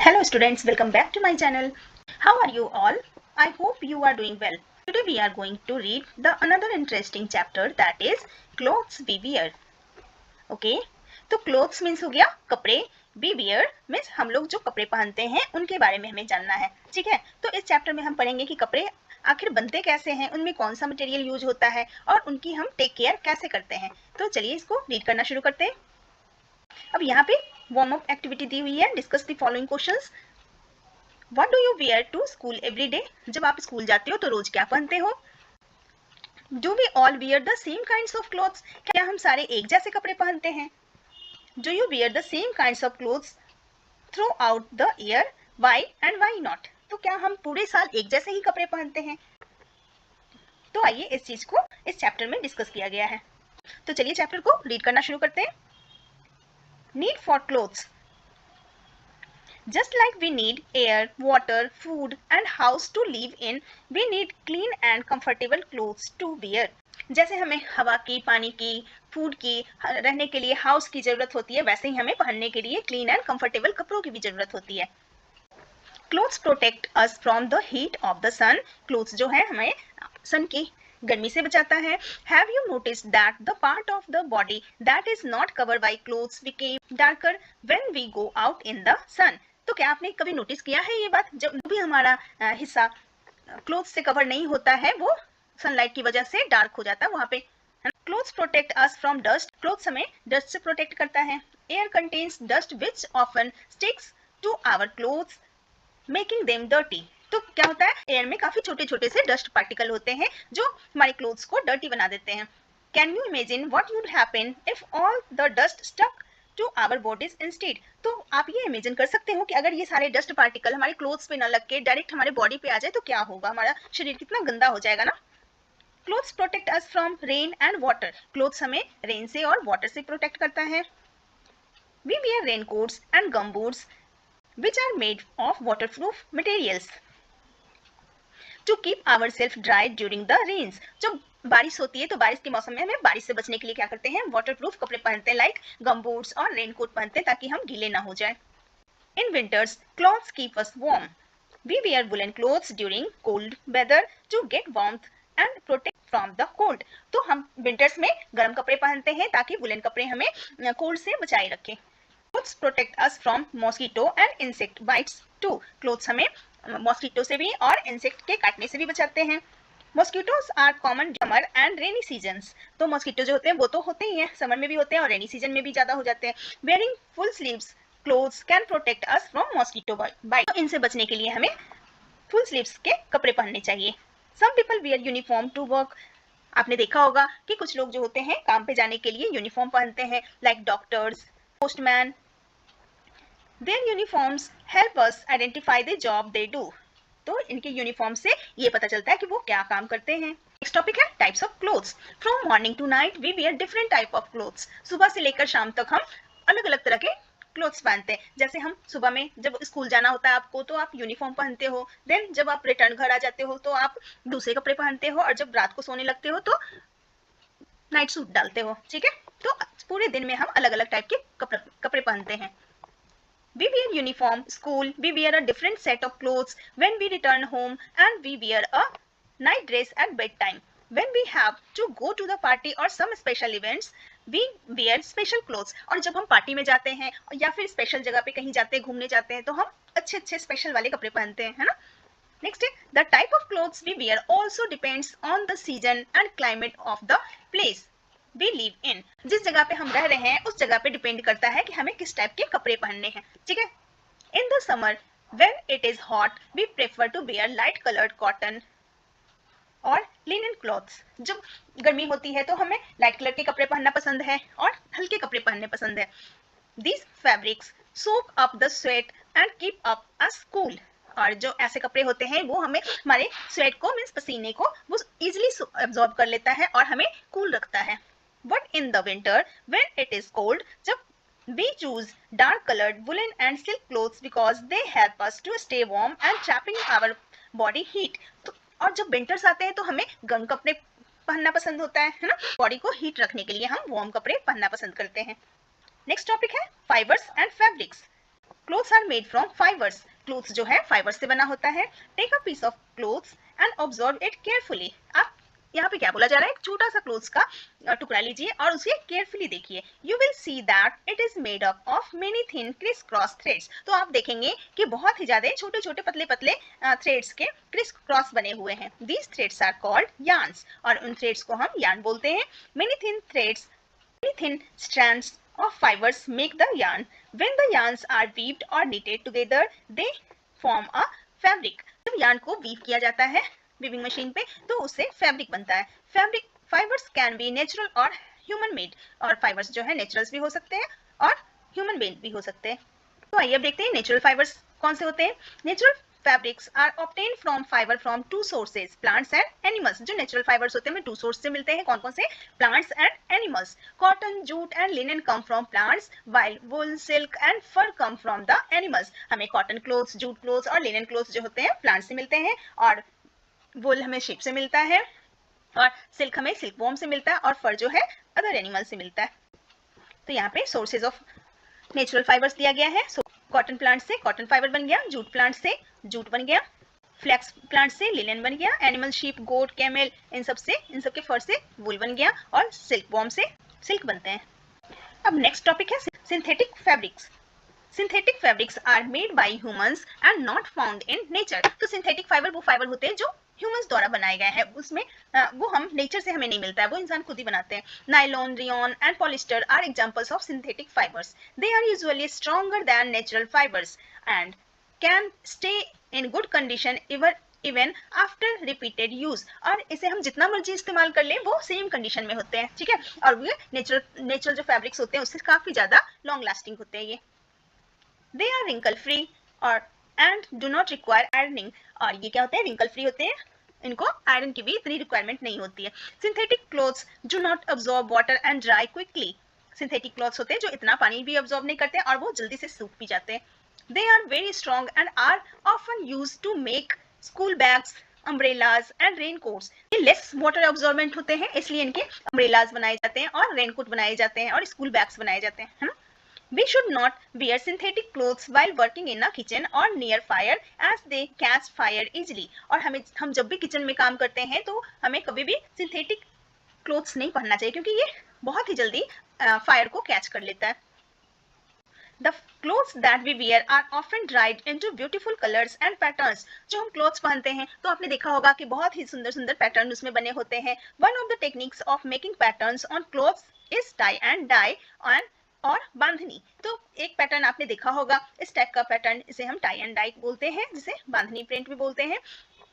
Hello students, welcome back to my channel. How are you all? I hope you are doing well. Today we are going to read the another interesting chapter, that is clothes we wear. Okay? तो clothes means हो गया कपड़े, we wear means हम लोग जो कपड़े पहनते हैं उनके बारे में हमें जानना है. ठीक है? तो इस चैप्टर में हम पढ़ेंगे कि कपड़े आखिर बनते कैसे हैं, उनमें कौन सा मटेरियल यूज होता है और उनकी हम टेक केयर कैसे करते हैं. तो चलिए इसको रीड करना शुरू करते हैं. अब यहाँ पे वार्म अप एक्टिविटी दी हुई है. Discuss the following questions. What do you wear to school every day? जब आप स्कूल जाते हो तो रोज क्या पहनते हो? Do we all wear the same kinds of clothes? क्या हम सारे एक जैसे कपड़े पहनते हैं? Do you wear the same kinds of clothes throughout the year? Why and why not? तो क्या हम पूरे साल एक जैसे ही कपड़े पहनते हैं? तो आइए इस चीज को इस चैप्टर में डिस्कस किया गया है. तो चलिए चैप्टर को रीड करना शुरू करते हैं. Need for clothes. Just like we need air, water, food and house to live in, we need clean and comfortable clothes to wear. जैसे हमें हवा की, पानी की, फूड की, रहने के लिए हाउस की जरूरत होती है, वैसे ही हमें पहनने के लिए क्लीन एंड कंफर्टेबल कपड़ों की भी जरूरत होती है. Clothes protect us from the heat of the sun. Clothes जो है हमें सन की गर्मी से बचाता है. Have you noticed that the part of the body that is not covered by clothes became darker when we go out in the sun? तो क्या आपने कभी नोटिस किया है ये बात? जब भी हमारा हिस्सा क्लोथ्स से कवर नहीं होता है वो सनलाइट की वजह से डार्क हो जाता है वहां पे. Clothes protect us from dust. Clothes हमें डस्ट से प्रोटेक्ट करता है. Air contains dust which often sticks to our clothes making them dirty. तो क्या होता है, एयर में काफी छोटे छोटे से डस्ट पार्टिकल होते हैं जो हमारे क्लोथ्स को डर्टी बना देते हैं. Can you imagine what would happen if all the dust stuck to our bodies instead? तो आप ये इमेजिन कर सकते हो कि अगर ये सारे डस्ट पार्टिकल हमारे क्लोथ्स पे न लग के डायरेक्ट हमारे बॉडी पे आ जाए तो क्या होगा, हमारा शरीर कितना गंदा हो जाएगा ना. Clothes protect us from rain and water. Clothes हमें रेन से और वाटर से प्रोटेक्ट करता है. We wear raincoats and gum boots which are made of waterproof materials to keep ourselves dry during the rains. जब बारिश होती है तो बारिश के मौसम में हमें बारिश से बचने के लिए क्या करते हैं, वाटरप्रूफ कपड़े पहनते हैं, लाइक गम बूट्स और रेनकोट पहनते हैं ताकि हम गीले ना हो जाए. In winters clothes keep us warm. We wear woollen clothes during cold weather to get warmth and protect from the cold. तो हम विंटर्स में गर्म कपड़े पहनते हैं ताकि वुलन कपड़े हमें कोल्ड से बचाए रखें. Clothes protect us from mosquito and insect bites too. Clothes हमें मॉस्किटो से भी और इंसेक्ट के काटने से भी बचाते हैं. Mosquitoes are common summer and rainy seasons. तो मॉस्किटो जो होते हैं वो तो होते ही हैं, समर में भी होते हैं और रेनी सीजन में भी ज्यादा हो जाते हैं. Wearing full sleeves clothes can protect us from mosquito bite. तो इनसे बचने के लिए हमें फुल स्लीव्स के कपड़े पहनने चाहिए. Some people wear uniform to work. आपने देखा होगा कि कुछ लोग जो होते हैं काम पे जाने के लिए यूनिफॉर्म पहनते हैं, like doctors, postman. Their uniforms help us identify the job they do. तो इनके यूनिफॉर्म से ये पता चलता है कि वो क्या काम करते हैं. नेक्स्ट टॉपिक है types of clothes. From morning to night we wear different type of clothes. सुबह से लेकर शाम तक हम अलग अलग तरह के क्लोथ्स पहनते हैं. जैसे हम सुबह में जब स्कूल जाना होता है आपको तो आप यूनिफॉर्म पहनते हो. देन जब आप रिटर्न घर आ जाते हो तो आप दूसरे कपड़े पहनते हो और जब रात को सोने लगते हो तो नाइट सूट डालते हो. ठीक है, तो पूरे दिन में हम अलग अलग टाइप के कपड़े पहनते हैं. We wear uniform school, we wear a different set of clothes when we return home and we wear a night dress at bedtime. When we have to go to the party or some special events, we wear special clothes. और जब हम party में जाते हैं या फिर special जगह पे कहीं जाते हैं, घूमने जाते हैं तो हम अच्छे अच्छे स्पेशल वाले कपड़े पहनते हैं, है ना. नेक्स्ट है the type of clothes we wear also depends on the season and climate of the place we live in. जिस जगह पे हम रह रहे हैं उस जगह पे डिपेंड करता है कि हमें किस टाइप के कपड़े पहनने हैं. ठीक है. In the summer when it is hot we prefer to wear light coloured cotton और लिनन क्लॉथ्स. जब गर्मी होती है तो हमें लाइट कलर के कपड़े पहनना पसंद है और हल्के कपड़े पहनने पसंद है. These fabrics soak up the sweat and keep up us cool. और जो ऐसे कपड़े होते हैं वो हमें हमारे स्वेट को मीन्स पसीने को वो इजिली एब्जॉर्ब कर लेता है और हमें कूल रखता है. But in the winter, when it is cold, we choose dark colored woolen and silk clothes because they help us to stay warm and trapping our body heat. तो और जब विंटर्स आते हैं तो हमें गर्म कपड़े पहनना पसंद होता है ना, बॉडी को हीट रखने के लिए हम वार्म कपड़े पहनना पसंद करते हैं. नेक्स्ट टॉपिक है fibres and fabrics. Clothes are made from fibres, clothes जो है फाइबर्स से बना होता है। Take a piece of clothes and observe it carefully. आप यहाँ पे क्या बोला जा रहा है, एक छोटा सा क्लोथ्स का टुकड़ा लीजिए और उसे केयरफुली देखिए। You will see that it is made up of many thin criss cross threads. तो आप देखेंगे कि बहुत ही ज्यादा छोटे छोटे पतले पतले थ्रेड्स के क्रिस क्रॉस बने हुए हैं। These threads are called yarns, और उन थ्रेड्स को हम यार्न बोलते हैं। Many thin threads, many thin strands of fibers make the yarn. When the yarns are weaved or knitted together, they form a fabric. जब yarn को weave किया जाता है weaving machine पे तो उससे fabric बनता है। Fabric fibers can be natural और human made, और fibers जो है naturals भी हो सकते हैं और human made भी हो सकते हैं। तो आइए अब देखते हैं नेचुरल फाइबर्स कौन से होते हैं। Natural fabrics are obtain from fibre from two sources, plants and animals. जो नेचुरल फाइबर्स होते हैं हमें टू सोर्स से मिलते हैं। कौन कौन से? Plants and animals. Cotton, jute and linen come from plants, while wool, silk and fur come from the animals. हमें कॉटन क्लोथ्स, जूट क्लोथ्स और लिनन क्लोथ्स जो होते हैं प्लांट से मिलते हैं, और वुल हमें शिप से मिलता है, और सिल्क हमें सिल्क वॉर्म से मिलता है, और फर जो है अदर एनिमल से मिलता है। तो यहाँ पे सोर्सेज ऑफ नेचुरल फाइबर्स दिया गया है। कॉटन प्लांट से कॉटन फाइबर बन गया, जूट प्लांट से जूट बन गया, फ्लैक्स प्लांट से लिनन बन गया, एनिमल शीप, गोट, कैमल, इन सब के फर से वूल बन गया, और सिल्क वॉर्म से सिल्क बनते हैं। अब नेक्स्ट टॉपिक है synthetic fabrics. Synthetic fabrics are made by humans and not found in nature. तो सिंथेटिक फाइबर वो फाइबर होते हैं जो ह्यूमंस द्वारा बनाए गए हैं, उसमें वो हम नेचर से हमें नहीं मिलता है, वो इंसान खुद ही बनाते हैं। Nylon, rayon and polyester are examples of synthetic fibres. They are usually stronger than natural fibres and can stay in good condition even after repeated use. और इसे हम जितना मर्जी इस्तेमाल कर लें वो सेम कंडीशन में होते हैं, ठीक है। और ये नेचुरल जो फैब्रिक्स होते हैं उससे काफी ज्यादा लॉन्ग लास्टिंग होते हैं ये। They are wrinkle free और and do not require ironing। और ये क्या होते हैं? wrinkle free होते हैं, इनको आयरन की भी इतनी रिक्वायरमेंट नहीं होती है। Synthetic clothes do not absorb water and dry quickly। Synthetic clothes होते हैं जो इतना पानी भी अब्सॉर्ब नहीं करते और वो जल्दी से सूख भी जाते हैं। They are very strong and are often used to make school bags, umbrellas and raincoats। ये लेस वाटर अब्सॉर्बेंट होते हैं, इसलिए इनके अम्ब्रेलाज बनाए जाते हैं और रेनकोट बनाए जाते हैं और स्कूल बैग्स बनाए जाते हैं, है ना। We should not wear synthetic clothes while working in a kitchen or near fire as they catch fire easily। और हम जब भी किचन में काम करते हैं तो हमें कभी भी सिंथेटिक क्लोथ्स नहीं पहनना चाहिए, क्योंकि ये बहुत ही जल्दी फायर को कैच कर लेता है। The clothes that we wear are often dyed into beautiful colors and patterns। जो हम क्लोथ्स पहनते हैं तो आपने देखा होगा कि बहुत ही सुंदर सुंदर पैटर्न उसमें बने होते हैं। One of the techniques of making patterns on clothes is tie and dye on और बांधनी। तो एक पैटर्न आपने देखा होगा इस टाइप का पैटर्न, इसे हम टाई एंड डाई बोलते हैं, जिसे बांधनी प्रिंट भी बोलते हैं।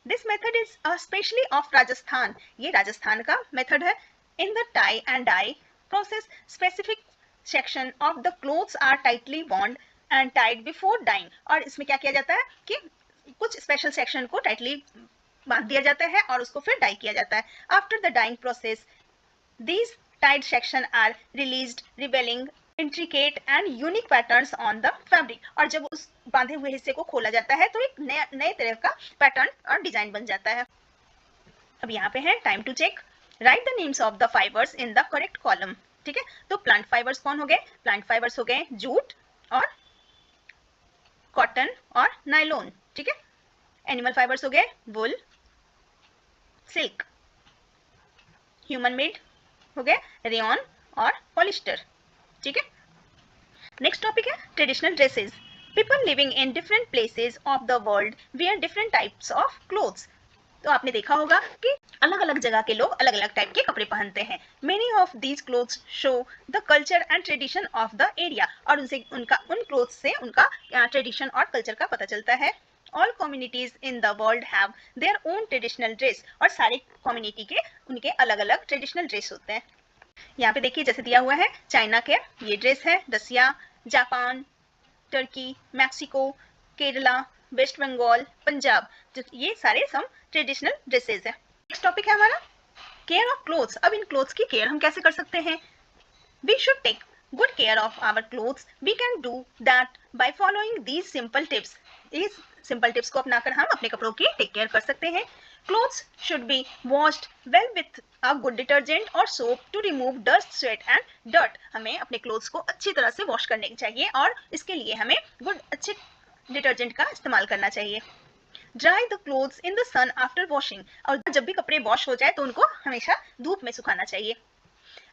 This method is specially of Rajasthan. ये राजस्थान का मेथड है। In the tie and dye process specific section of the clothes are tightly bond and tied before dyeing. और इसमें क्या किया जाता है कि कुछ स्पेशल सेक्शन को टाइटली बांध दिया जाता है और उसको फिर डाई किया जाता है। After the dyeing process these tied sections are released, revealing intricate and unique patterns on the fabric. और जब उस बांधे हुए हिस्से को खोला जाता है तो एक नए तरह का पैटर्न और डिजाइन बन जाता है। अब यहाँ पे है time to check. Write the names of the fibres in the correct column. ठीक है, तो प्लांट फाइबर्स कौन हो गए? प्लांट फाइबर्स हो गए जूट और कॉटन और नायलॉन। ठीक है, एनिमल फाइबर्स हो गए वुल, सिल्क। ह्यूमन मेड हो गए रेयॉन और पॉलिस्टर। ठीक है, नेक्स्ट टॉपिक है traditional dresses. People living in different places of the world wear different types of clothes. तो आपने देखा होगा कि अलग अलग जगह के लोग अलग अलग टाइप के कपड़े पहनते हैं। Many of these clothes show the culture and tradition of the area. और उन क्लोथ्स से उनका ट्रेडिशन और कल्चर का पता चलता है। All communities in the world have their own traditional dress. और सारे कम्युनिटी के उनके अलग अलग ट्रेडिशनल ड्रेस होते हैं। यहाँ पे देखिए जैसे दिया हुआ है चाइना के ये ड्रेस है, Russia, Japan, Turkey, Mexico, Kerala, West Bengal, Punjab, ये सारे सब ट्रेडिशनल ड्रेसेस है। नेक्स्ट टॉपिक है हमारा केयर ऑफ क्लोथ्स। अब इन क्लोथ्स की केयर हम कैसे कर सकते हैं? We should take good care of our clothes, we can do that by following these simple tips. इस simple tips को अपनाकर हम अपने कपड़ों की टेक केयर कर सकते हैं. Clothes should be washed well with a good detergent or soap to remove dust, sweat and dirt. हमें अपने क्लोथ्स को अच्छी तरह से वॉश करने चाहिए और इसके लिए हमें अच्छे डिटर्जेंट का इस्तेमाल करना चाहिए. Dry the clothes in the sun after washing. और जब भी कपड़े वॉश हो जाए तो उनको हमेशा धूप में सुखाना चाहिए.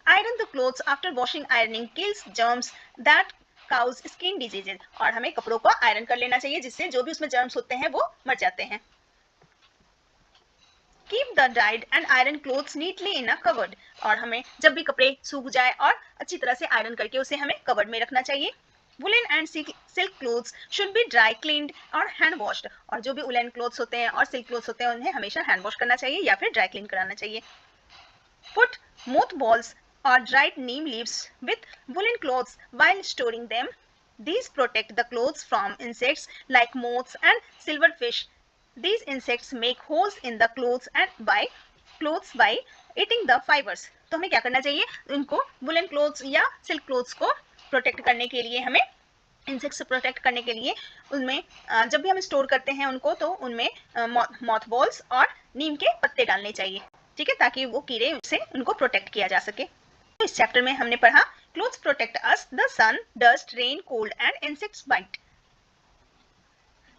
Iron the clothes after washing. Ironing kills germs that cause skin diseases. और हमें कपड़ों को आयरन कर लेना चाहिए जिससे जो भी उसमें जर्म्स होते हैं वो मर जाते हैं. Keep the dried and iron clothes neatly in a covered. और हमें जब भी कपड़े सूख जाए और अच्छी तरह से आयरन करके उसे हमें कवर्ड में रखना चाहिए. Woollen and silk clothes should be dry cleaned और हैंड वॉश्ड. और जो भी उलन क्लोथ्स होते हैं और सिल्क क्लोथ्स होते हैं उन्हें हमेशा हैंड वॉश करना चाहिए या फिर ड्राई क्लीन कराना चाहिए. Put moth balls or dried neem leaves with woolen clothes while storing them. These protect the clothes from insects like moths and silverfish. These insects make holes in the clothes by eating the fibers. तो हमें क्या करना चाहिए, इनको woolen clothes या silk clothes को protect करने के लिए, हमें इंसेक्ट से प्रोटेक्ट करने के लिए उनमें जब भी हम स्टोर करते हैं उनको तो उनमें मॉथ बॉल्स और नीम के पत्ते डालने चाहिए. ठीक है, ताकि वो कीड़े से उनको प्रोटेक्ट किया जा सके. इस चैप्टर में हमने पढ़ा clothes protect us the sun, dust, rain, cold and insects bite.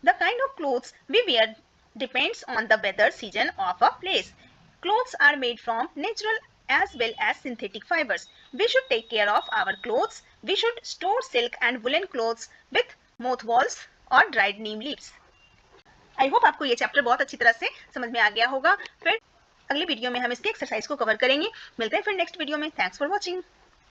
The kind of clothes we wear depends on the weather season of a place. Clothes are made from natural as well as synthetic fibers. We should take care of our clothes. We should store silk and woolen clothes with mothballs or dried neem leaves. I hope आपको ये chapter बहुत अच्छी तरह से समझ में आ गया होगा. फिर अगली वीडियो में हम इसके एक्सरसाइज को कवर करेंगे. मिलते हैं फिर नेक्स्ट वीडियो में. Thanks for watching.